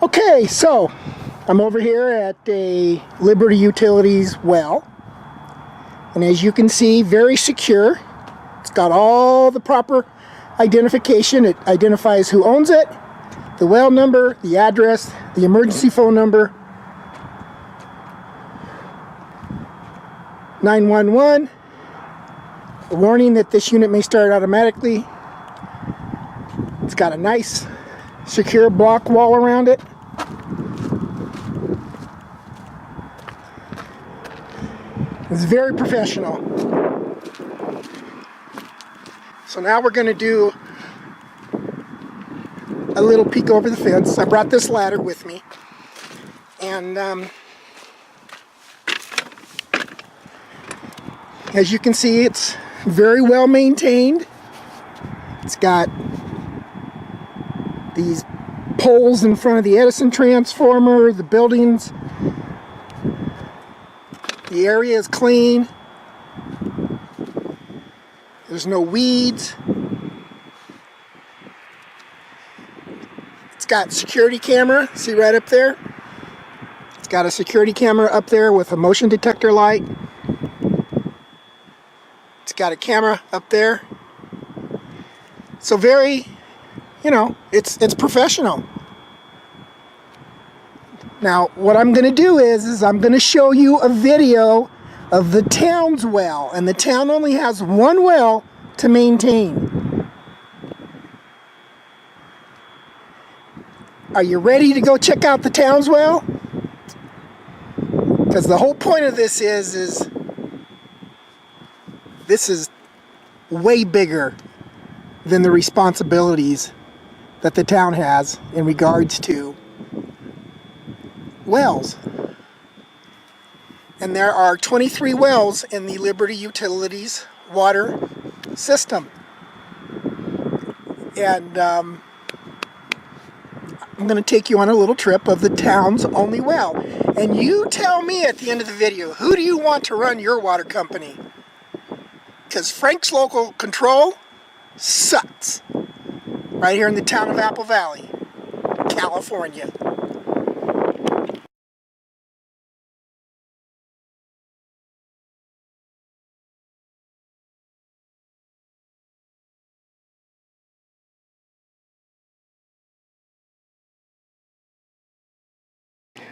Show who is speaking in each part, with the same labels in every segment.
Speaker 1: Okay, so I'm over here at a Liberty Utilities well, and as you can see, very secure. It's got all the proper identification. It identifies who owns it, the well number, the address, the emergency phone number, 911, a warning that this unit may start automatically. It's got a nice secure block wall around it. It's very professional. So now we're going to do a little peek over the fence. I brought this ladder with me, and as you can see, it's very well maintained. It's got these poles in front of the Edison transformer, the buildings. The area is clean. There's no weeds. It's got security camera, see right up there? It's got a security camera up there with a motion detector light. It's got a camera up there. So very, it's professional. Now, what I'm going to do is I'm going to show you a video of the town's well, and the town only has one well to maintain. Are you ready to go check out the town's well? Because the whole point of this is this is way bigger than the responsibilities that the town has in regards to wells. And there are 23 wells in the Liberty Utilities water system. And I'm going to take you on a little trip of the town's only well. And you tell me at the end of the video, who do you want to run your water company? Because Frank's Local Control sucks. Right here in the town of Apple Valley, California.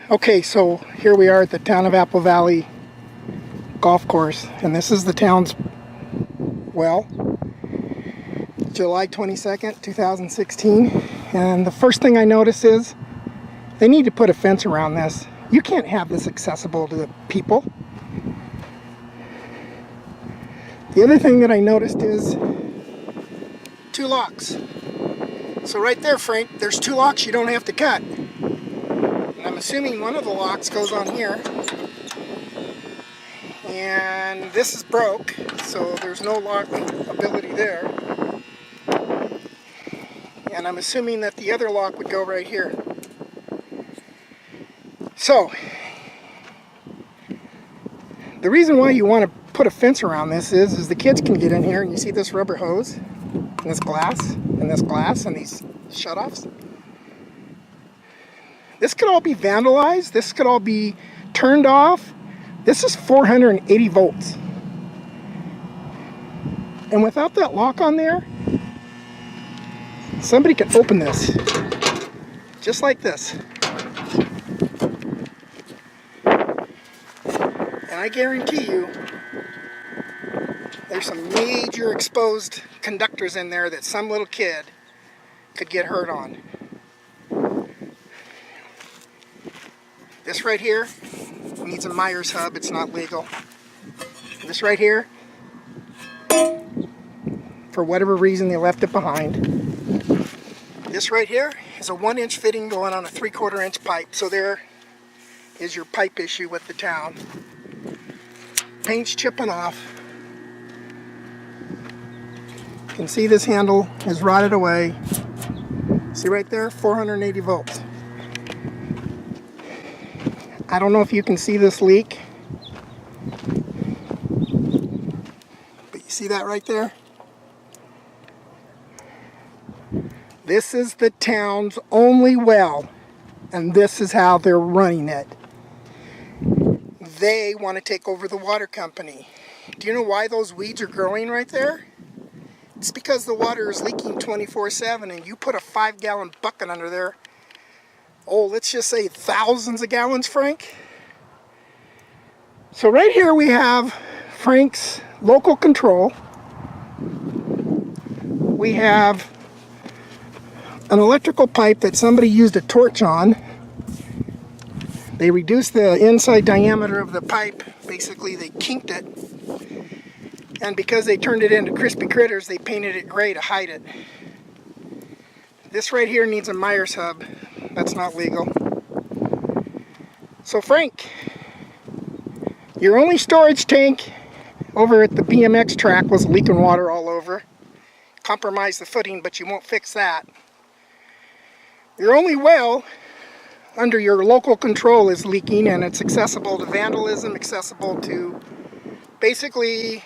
Speaker 1: Okay, so here we are at the town of Apple Valley golf course, and this is the town's well. July 22nd, 2016, and the first thing I notice is they need to put a fence around this. You can't have this accessible to the people. The other thing that I noticed is 2 locks. So right there, Frank, there's 2 locks you don't have to cut. I'm assuming one of the locks goes on here, and this is broke, so there's no lock ability there, and I'm assuming that the other lock would go right here. So the reason why you want to put a fence around this is the kids can get in here, and you see this rubber hose and this glass and this glass and these shutoffs. This could all be vandalized. This could all be turned off. This is 480 volts. And without that lock on there, somebody could open this. Just like this. And I guarantee you, there's some major exposed conductors in there that some little kid could get hurt on. This right here needs a Myers hub. It's not legal. This right here, for whatever reason, they left it behind. This right here is a 1-inch fitting going on a 3/4 inch pipe. So there is your pipe issue with the town. Paint's chipping off. You can see this handle is rotted away. See right there, 480 volts. I don't know if you can see this leak, but you see that right there? This is the town's only well And this is how they're running it. They want to take over the water company. Do you know why those weeds are growing right there? It's because the water is leaking 24/7 and you put a 5-gallon bucket under there. Oh, let's just say thousands of gallons, Frank. So right here we have Frank's local control. We have an electrical pipe that somebody used a torch on. They reduced the inside diameter of the pipe. Basically, they kinked it. And because they turned it into crispy critters, they painted it gray to hide it. This right here needs a Myers hub. That's not legal. So Frank, your only storage tank over at the BMX track was leaking water all over. Compromised the footing, but you won't fix that. Your only well under your local control is leaking, and it's accessible to vandalism, accessible to basically,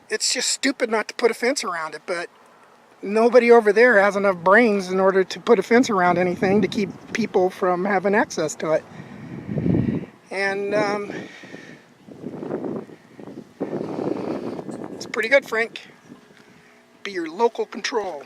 Speaker 1: it's just stupid not to put a fence around it, but nobody over there has enough brains in order to put a fence around anything to keep people from having access to it. And it's pretty good, Frank. Be your local control.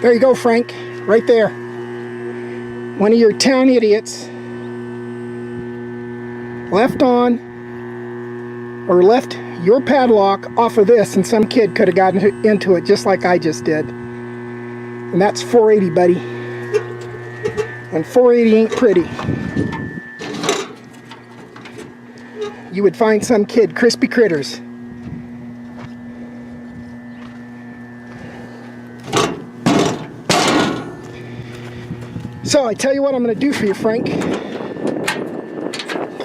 Speaker 1: There you go, Frank, right there. One of your town idiots left on or left your padlock off of this, and some kid could have gotten into it just like I just did. And that's 480, buddy. And 480 ain't pretty. You would find some kid crispy critters. So I tell you what I'm going to do for you, Frank.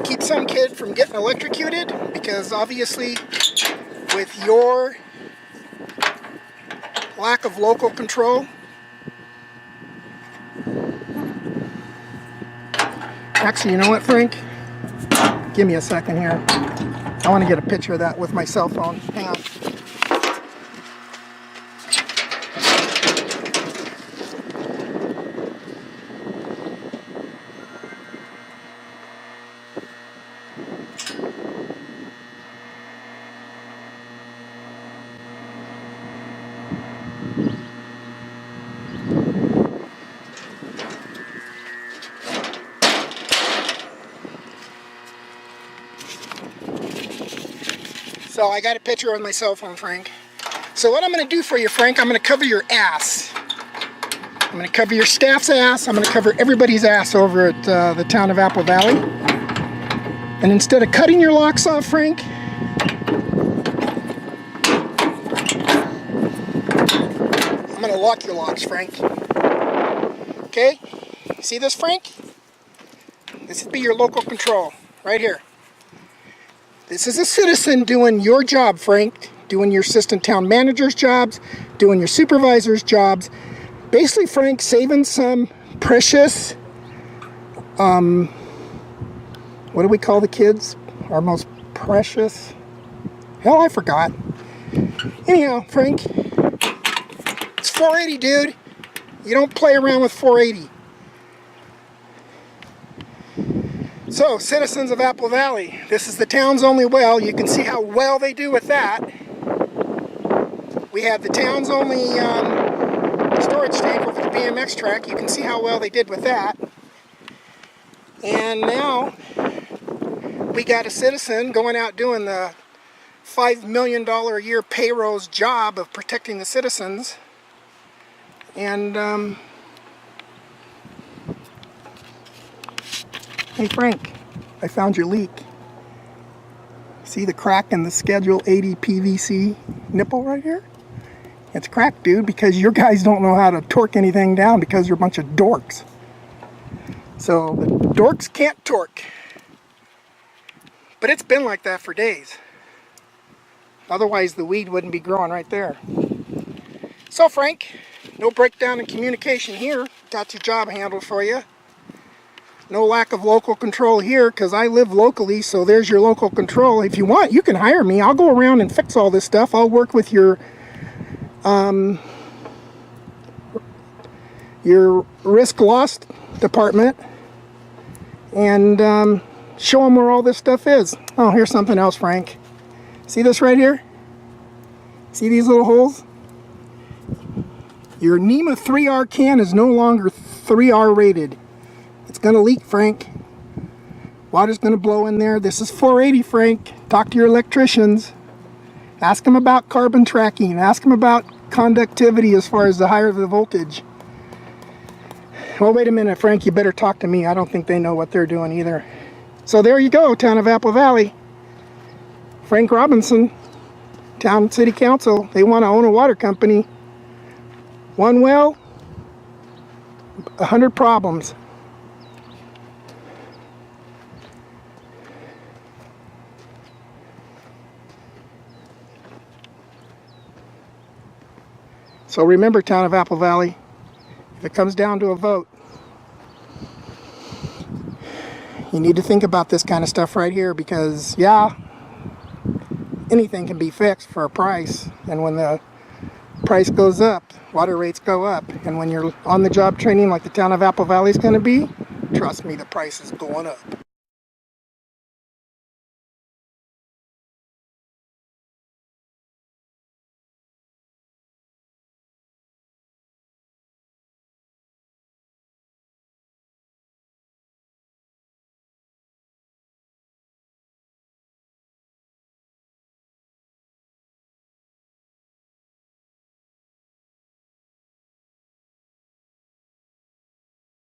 Speaker 1: Keep some kid from getting electrocuted, because obviously with your lack of local control. Actually, you know what, Frank? Give me a second here. I want to get a picture of that with my cell phone. Hang on. So I got a picture on my cell phone, Frank. So what I'm going to do for you, Frank, I'm going to cover your ass. I'm going to cover your staff's ass. I'm going to cover everybody's ass over at the town of Apple Valley. And instead of cutting your locks off, Frank, I'm going to lock your locks, Frank. Okay? See this, Frank? This would be your local control, right here. This is a citizen doing your job, Frank, doing your assistant town manager's jobs, doing your supervisor's jobs. Basically, Frank, saving some precious, what do we call the kids? Our most precious? Hell, I forgot. Anyhow, Frank, it's 480, dude. You don't play around with 480. So, citizens of Apple Valley, this is the town's only well. You can see how well they do with that. We have the town's only storage tank over the BMX track. You can see how well they did with that. And now, we got a citizen going out doing the $5 million a year payroll's job of protecting the citizens. And, hey Frank, I found your leak. See the crack in the Schedule 80 PVC nipple right here? It's cracked, dude, because your guys don't know how to torque anything down because you're a bunch of dorks. So the dorks can't torque. But it's been like that for days. Otherwise the weed wouldn't be growing right there. So Frank, no breakdown in communication here. Got your job handled for you. No lack of local control here because I live locally, so there's your local control. If you want, you can hire me. I'll go around and fix all this stuff. I'll work with your risk loss department and show them where all this stuff is. Oh, here's something else, Frank. See this right here? See these little holes? Your NEMA 3R can is no longer 3R rated. It's going to leak, Frank. Water's going to blow in there. This is 480, Frank. Talk to your electricians. Ask them about carbon tracking. Ask them about conductivity as far as the higher the voltage. Well, wait a minute, Frank. You better talk to me. I don't think they know what they're doing either. So there you go, town of Apple Valley. Frank Robinson, town city council. They want to own a water company. One well, 100 problems. So remember, town of Apple Valley, if it comes down to a vote, you need to think about this kind of stuff right here because, yeah, anything can be fixed for a price. And when the price goes up, water rates go up. And when you're on the job training like the town of Apple Valley is going to be, trust me, the price is going up.